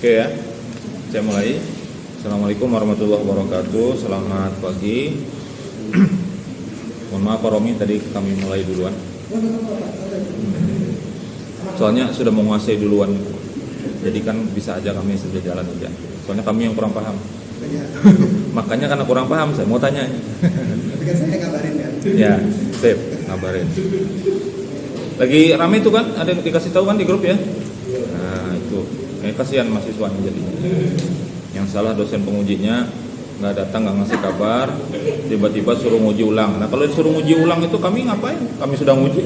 Oke ya, saya mulai. Assalamualaikum warahmatullahi wabarakatuh. Selamat pagi. Mohon maaf Pak Romi, tadi kami mulai duluan. Soalnya sudah menguasai duluan. Jadi kan bisa aja kami sudah jalan aja. Soalnya kami yang kurang paham. Makanya karena kurang paham saya mau tanya. Tapi kan saya ngabarin kan. Ya, sip, ngabarin. Lagi rame itu kan, ada yang dikasih tahu kan di grup ya. Nah itu, kasihan mahasiswanya jadinya. Yang salah dosen pengujinya nggak datang, nggak ngasih kabar, tiba-tiba suruh nguji ulang. Nah kalau disuruh nguji ulang itu kami ngapain? Kami sudah nguji.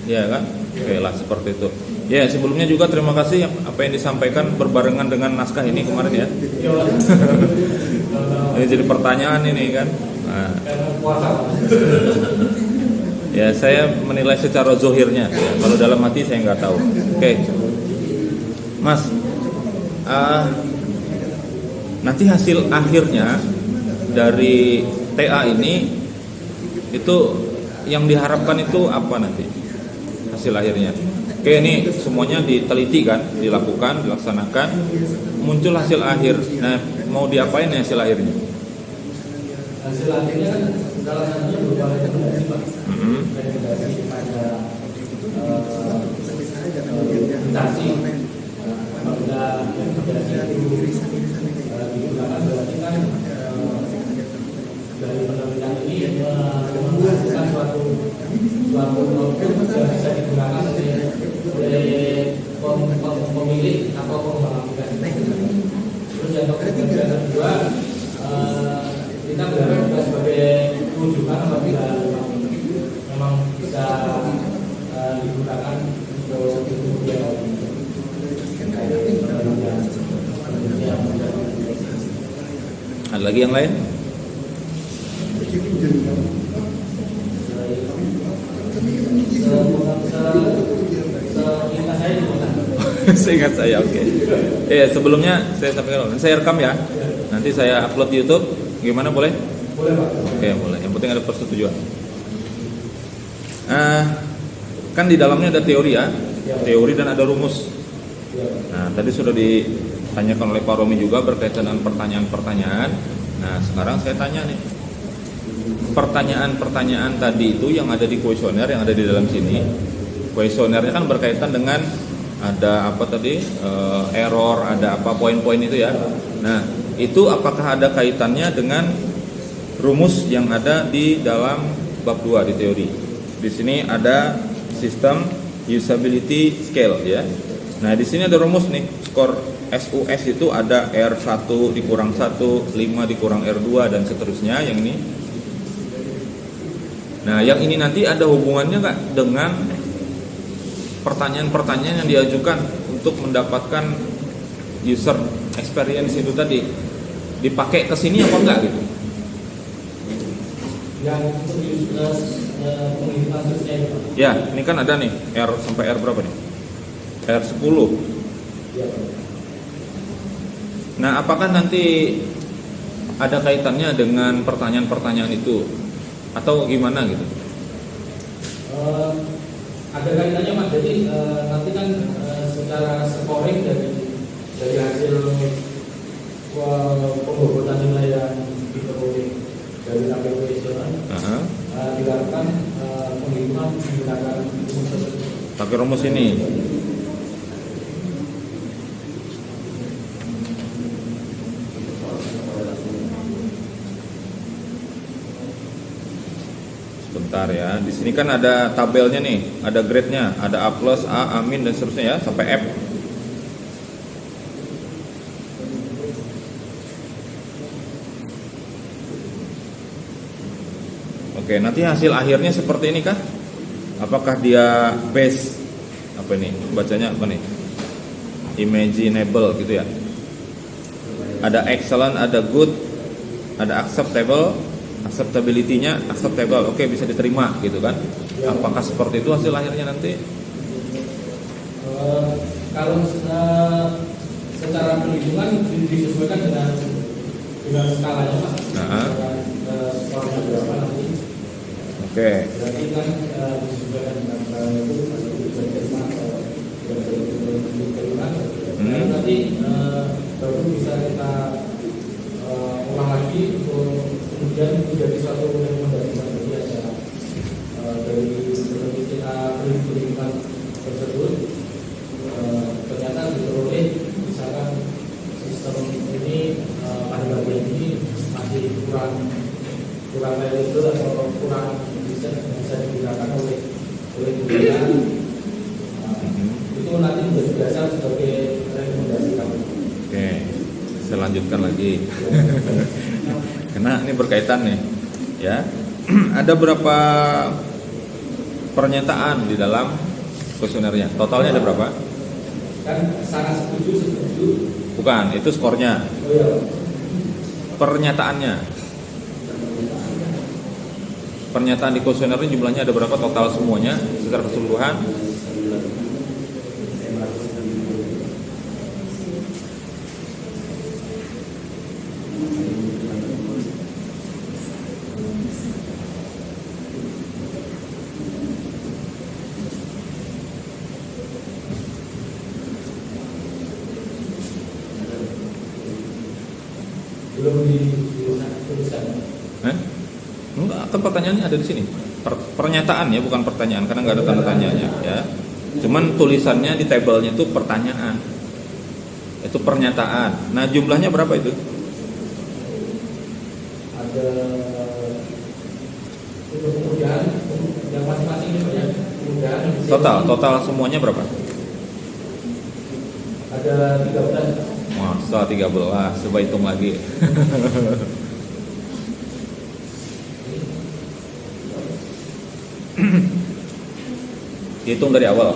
Ya kan? Oke lah seperti itu. Ya sebelumnya juga terima kasih apa yang disampaikan berbarengan dengan naskah ini kemarin ya. Ini jadi pertanyaan ini kan. Nah. Ya saya menilai secara zohirnya ya. Kalau dalam hati saya nggak tahu. Oke, Mas, nanti hasil akhirnya dari TA ini itu yang diharapkan itu apa nanti hasil akhirnya? Oke, ini semuanya diteliti kan, dilakukan, dilaksanakan, muncul hasil akhir. Nah, mau diapain hasil akhirnya? Hasil akhirnya kan salah satunya berupa rekomendasi Pak. Rekomendasi pada instansi apabila rekomendasi itu digunakan berarti kan dari penelitian ini menghasilkan suatu output yang bisa digunakan oleh pemilik atau pengembangan aplikasi. Terus yang kedua kita berharap juga sebagai rujukan apabila memang bisa digunakan untuk kemudian ada lagi yang lain? Seingat saya, oke. Sebelumnya saya sampaikan, saya rekam ya. Nanti saya upload di YouTube. Gimana boleh? Boleh Pak. Oke boleh. Yang penting ada persetujuan. Kan di dalamnya ada teori ya, teori dan ada rumus. Nah tadi sudah ditanyakan oleh Pak Romi juga berkaitan dengan pertanyaan-pertanyaan. Nah sekarang saya tanya nih, pertanyaan-pertanyaan tadi itu yang ada di kuesioner yang ada di dalam sini. Kuesionernya kan berkaitan dengan ada apa tadi error, ada apa poin-poin itu ya. Nah itu apakah ada kaitannya dengan rumus yang ada di dalam bab 2 di teori? Di sini ada sistem usability scale ya. Nah di sini ada rumus nih, skor SUS itu ada R1 dikurang 1, 5 dikurang R2 dan seterusnya yang ini. Nah yang ini nanti ada hubungannya nggak dengan pertanyaan-pertanyaan yang diajukan untuk mendapatkan user experience itu tadi, dipakai ke sini apa enggak gitu? Yang penghitungan susnya itu. Ya, ini kan ada nih R sampai R berapa nih? R10. Ya. Nah, apakah nanti ada kaitannya dengan pertanyaan-pertanyaan itu atau gimana gitu? Ada kaitannya Mas. Jadi nanti kan secara scoring dari hasil pembobotan nilai yang diperoleh dari sampai kuesioner dilakukan penghitungan menggunakan rumus tersebut. Pakai rumus ini. Sebentar ya. Di sini kan ada tabelnya nih, ada grade-nya, ada A+, A, A-, dan seterusnya ya sampai F. Oke, nanti hasil akhirnya seperti ini kah? Apakah dia base apa ini? Bacanya apa nih? Imaginable gitu ya. Ada excellent, ada good, ada acceptable, acceptability-nya acceptable. Oke, bisa diterima gitu kan? Apakah seperti itu hasil akhirnya nanti? Kalau secara perhitungan disesuaikan dengan skalanya Pak. Skalanya berapa nanti? Oke. Berarti kan disesuaikan dengan itu bisa diterima nanti baru bisa kita ulang lagi untuk kemudian menjadi satu rekomendasi bagi acara dari kita berikan tersebut. Ternyata diperoleh misalkan sistem ini pada bagian ini masih kurang reliable atau kurang bisa digunakan oleh kita. Itu nanti menjadi dasar sebagai rekomendasi kami. Oke, saya lanjutkan lagi. Karena ini berkaitan nih, ya. Ada berapa pernyataan di dalam kuesionernya? Totalnya ada berapa? Kan sangat setuju. Bukan, itu skornya. Oh iya. Pernyataannya. Pernyataan di kuesioner ini jumlahnya ada berapa total semuanya secara keseluruhan? Belum dituliskan. Enggak, kan pertanyaannya ada di sini. Pernyataan ya, bukan pertanyaan karena nggak ada tanda tanyanya ya. Cuman tulisannya di tabelnya itu pertanyaan. Itu pernyataan. Nah, jumlahnya berapa itu? Ada untuk kemudian yang masing-masing itu ya. Kemudian Total semuanya berapa? ada 13. Masa 13, coba hitung lagi. Hitung dari awal.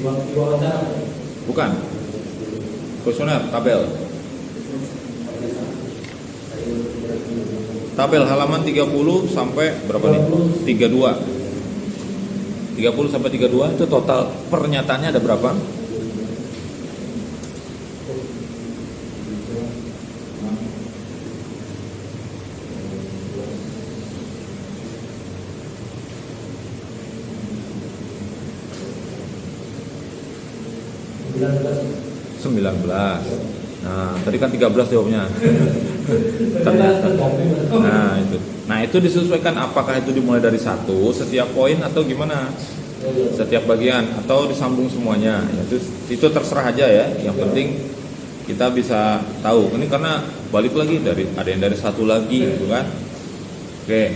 Pak di wawancara. Bukan. Kuesioner, tabel. Tabel halaman 30 sampai berapa nih? 32. 30 sampai 32 itu total pernyataannya ada berapa? Belas. 19. Nah, tadi kan 13 jawabnya. Ternyata. Nah, itu disesuaikan apakah itu dimulai dari satu setiap poin atau gimana? Setiap bagian atau disambung semuanya. Itu terserah aja ya. Yang penting kita bisa tahu. Ini karena balik lagi ada yang dari satu lagi gitu kan. Oke.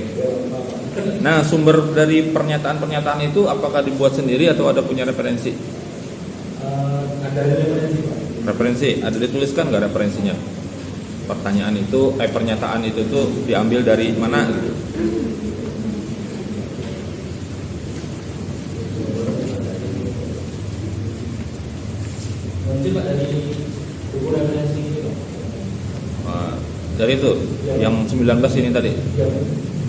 Nah, sumber dari pernyataan-pernyataan itu apakah dibuat sendiri atau ada punya referensi? Ada referensi, Pak. Referensi, ada dituliskan nggak referensinya? Pertanyaan itu, pernyataan itu tuh diambil dari mana gitu? Nanti Pak dari buku referensi itu, Pak. Nah, dari itu, yang 19 ini tadi.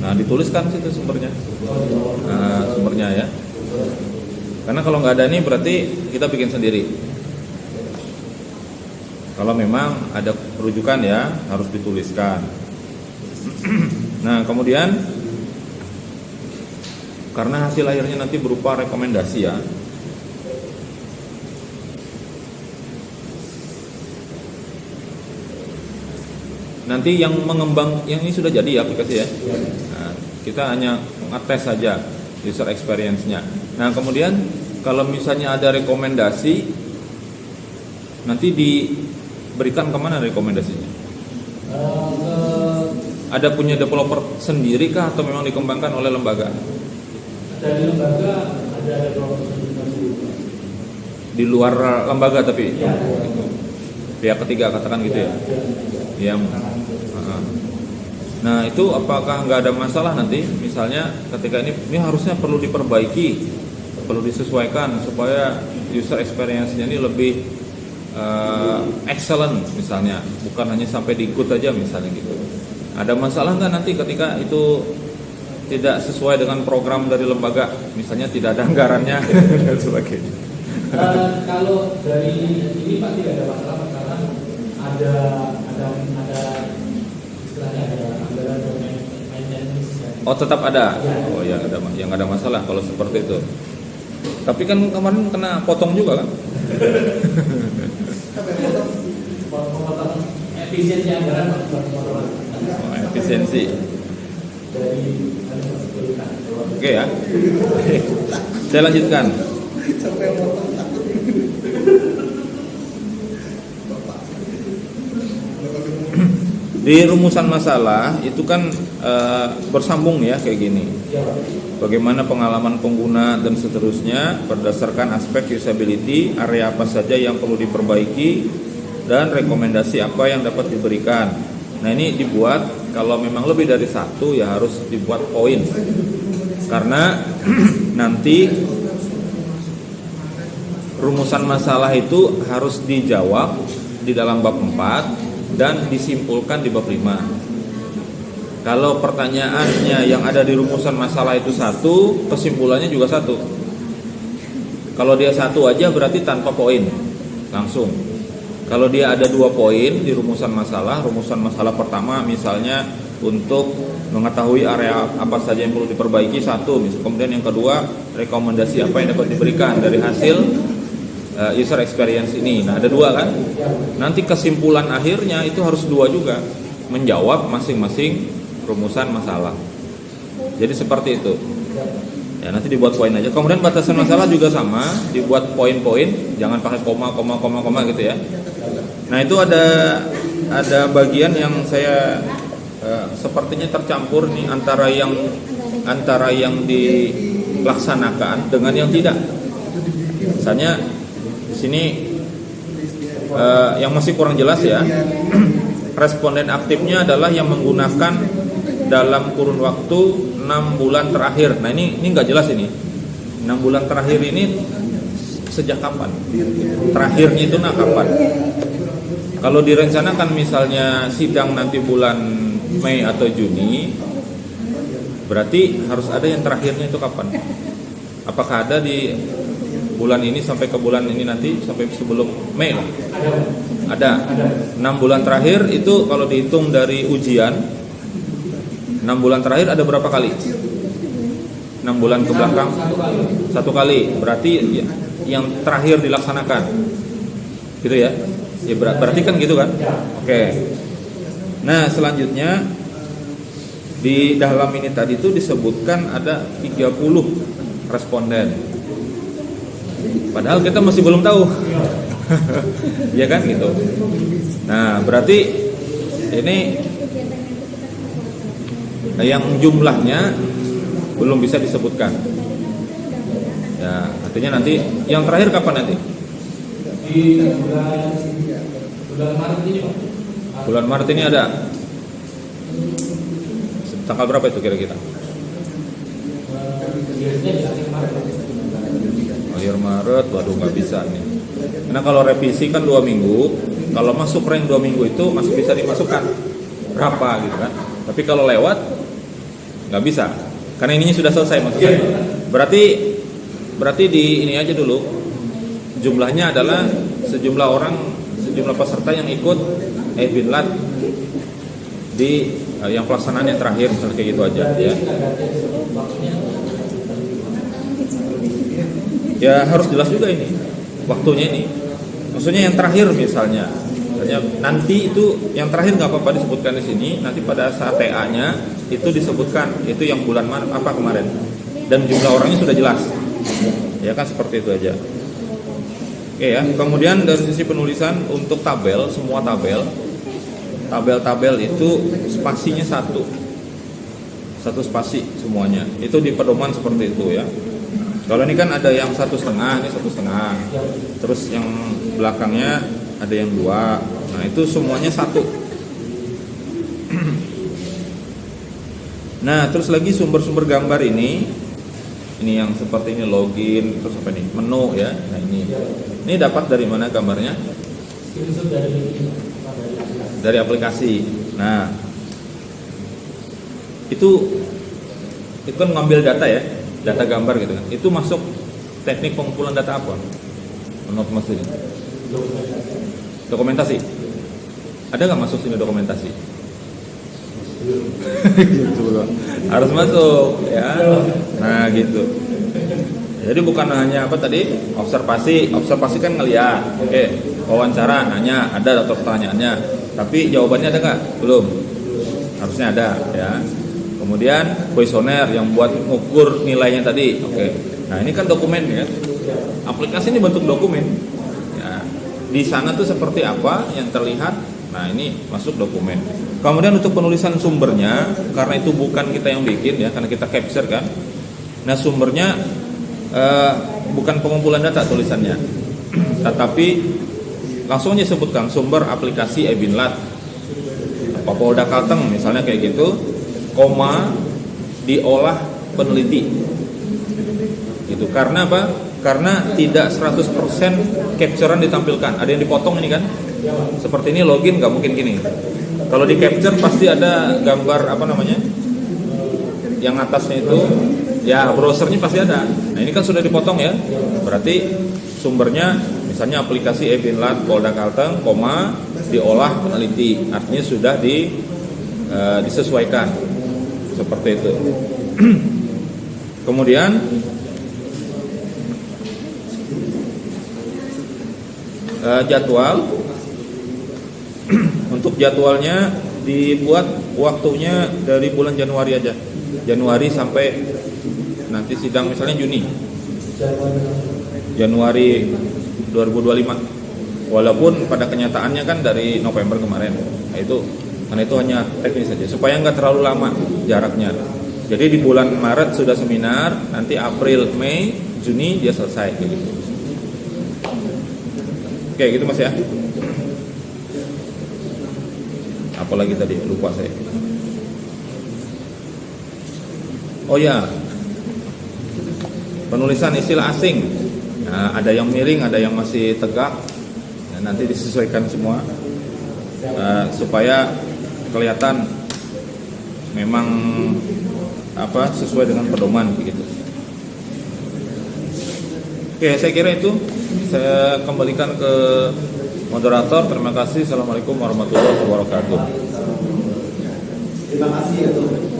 Nah, dituliskan situ sumbernya. Nah, sumbernya ya. Karena kalau nggak ada ini berarti kita bikin sendiri. Kalau memang ada rujukan ya harus dituliskan. Nah, kemudian karena hasil akhirnya nanti berupa rekomendasi ya. Nanti yang mengembang, yang ini sudah jadi ya aplikasi ya. Nah, kita hanya ngetes saja user experience-nya. Nah, kemudian kalau misalnya ada rekomendasi, nanti diberikan kemana rekomendasinya? Ada punya developer sendiri kah atau memang dikembangkan oleh lembaga? Dari lembaga ada developer sendiri. Di luar lembaga tapi? Ya. Pihak ketiga katakan gitu ya? Yang nah itu apakah nggak ada masalah nanti misalnya ketika ini harusnya perlu diperbaiki, perlu disesuaikan supaya user experience-nya ini lebih excellent misalnya, bukan hanya sampai diikut aja misalnya gitu. Ada masalah nggak nanti ketika itu tidak sesuai dengan program dari lembaga, misalnya tidak ada anggarannya dan sebagainya? Kalau dari ini Pak tidak ada masalah karena ada ada istilahnya ada anggaran maintenance. Oh tetap ada. Oh ya ada, yang ada masalah kalau seperti itu. Tapi kan kemarin kena potong juga kan? Pemotongan efisiensi anggaran pemotongan. Oh, efisiensi. Dari Oke ya. Saya lanjutkan. Sampai potong takut. Di rumusan masalah itu kan bersambung ya kayak gini. Bagaimana pengalaman pengguna dan seterusnya berdasarkan aspek usability, area apa saja yang perlu diperbaiki dan rekomendasi apa yang dapat diberikan. Nah ini dibuat kalau memang lebih dari satu ya harus dibuat poin. Karena nanti rumusan masalah itu harus dijawab di dalam bab 4 dan disimpulkan di bab 5. Kalau pertanyaannya yang ada di rumusan masalah itu satu, kesimpulannya juga satu. Kalau dia satu aja berarti tanpa poin langsung. Kalau dia ada 2 poin di rumusan masalah pertama misalnya untuk mengetahui area apa saja yang perlu diperbaiki satu, kemudian yang kedua rekomendasi apa yang dapat diberikan dari hasil user experience ini. Nah ada 2 kan. Nanti kesimpulan akhirnya itu harus 2 juga, menjawab masing-masing rumusan masalah. Jadi seperti itu. Ya nanti dibuat poin aja. Kemudian batasan masalah juga sama, dibuat poin-poin, jangan pakai koma gitu ya. Nah itu ada bagian yang saya sepertinya tercampur nih antara yang dilaksanakan dengan yang tidak. Misalnya di sini yang masih kurang jelas ya. Responden aktifnya adalah yang menggunakan dalam kurun waktu 6 bulan terakhir. Nah ini nggak jelas ini. 6 bulan terakhir ini sejak kapan? Terakhirnya itu kapan? Kalau direncanakan misalnya sidang nanti bulan Mei atau Juni, berarti harus ada yang terakhirnya itu kapan? Apakah ada di bulan ini sampai ke bulan ini nanti sampai sebelum Mei lah? Ada. 6 bulan terakhir itu kalau dihitung dari ujian 6 bulan terakhir ada berapa kali? 6 bulan ke belakang? 1 kali. Berarti yang terakhir dilaksanakan. Gitu ya? Ya berarti kan gitu kan? Oke. Nah, selanjutnya di dalam ini tadi itu disebutkan ada 30 responden. Padahal kita masih belum tahu. Ya kan gitu. Nah, berarti ini yang jumlahnya belum bisa disebutkan. Ya, artinya nanti yang terakhir kapan nanti? Di bulan Maret ini, Pak. Bulan Maret ini ada. Tanggal berapa itu kira-kira? Biasanya di akhir Maret. Akhir Maret, waduh nggak bisa nih. Karena kalau revisi kan 2 minggu, kalau masuk rank 2 minggu itu masih bisa dimasukkan berapa gitu kan. Tapi kalau lewat nggak bisa, karena ininya sudah selesai maksudnya. Berarti di ini aja dulu. Jumlahnya adalah sejumlah peserta yang ikut Binlat di yang pelaksanaan yang terakhir misalnya kayak gitu aja ya. Ya harus jelas juga ini waktunya ini. Maksudnya yang terakhir misalnya nanti itu yang terakhir nggak apa-apa disebutkan di sini. Nanti pada saat TA-nya itu disebutkan itu yang bulan apa kemarin dan jumlah orangnya sudah jelas. Ya kan seperti itu aja. Oke ya. Kemudian dari sisi penulisan untuk tabel, semua tabel itu spasinya satu spasi semuanya. Itu di pedoman seperti itu ya. Kalau ini kan ada yang 1,5, ini 1,5. Terus yang belakangnya ada yang 2. Nah itu semuanya satu. Nah terus lagi sumber-sumber gambar ini yang seperti ini login, terus apa nih menu ya. Nah ini dapat dari mana gambarnya? Dari aplikasi. Nah itu kan ngambil data ya, data gambar gitu kan. Itu masuk teknik pengumpulan data apa? Menurut Mas ini? Dokumentasi. Ada nggak masuk sini dokumentasi? Gitu loh. Harus masuk ya. Nah gitu. Jadi bukan hanya apa tadi observasi kan ngeliat, oke, wawancara nanya ada atau pertanyaannya, tapi jawabannya ada nggak? Belum. Harusnya ada ya. Kemudian kuesioner yang buat mengukur nilainya tadi, oke. Nah ini kan dokumen ya. Aplikasi ini bentuk dokumen. Ya. Di sana tuh seperti apa yang terlihat? Nah ini masuk dokumen. Kemudian untuk penulisan sumbernya, karena itu bukan kita yang bikin ya, karena kita capture kan. Nah sumbernya bukan pengumpulan data tulisannya, tetapi langsung aja sebutkan sumber aplikasi eBinlat, apa Polda Kalteng misalnya kayak gitu, koma diolah peneliti. Gitu. Karena apa? Karena tidak 100% capturean ditampilkan. Ada yang dipotong ini kan? Seperti ini login nggak mungkin gini. Kalau di capture pasti ada gambar apa namanya? Yang atasnya itu ya browsernya pasti ada. Nah ini kan sudah dipotong ya. Berarti sumbernya misalnya aplikasi eBinlat Polda Kalteng, koma diolah peneliti. Artinya sudah disesuaikan seperti itu. Kemudian jadwal. Untuk jadwalnya dibuat waktunya dari bulan Januari aja. Januari sampai nanti sidang misalnya Juni. Januari 2025. Walaupun pada kenyataannya kan dari November kemarin. Nah itu karena itu hanya teknis saja supaya nggak terlalu lama jaraknya. Jadi di bulan Maret sudah seminar, nanti April, Mei, Juni dia selesai gitu. Oke, gitu Mas ya. Apalagi tadi lupa saya. Oh ya, penulisan istilah asing. Nah, ada yang miring, ada yang masih tegak. Nah, nanti disesuaikan semua supaya kelihatan memang apa sesuai dengan pedoman begitu. Oke, saya kira itu saya kembalikan ke moderator. Terima kasih. Assalamualaikum warahmatullahi wabarakatuh. Terima kasih ya tuh.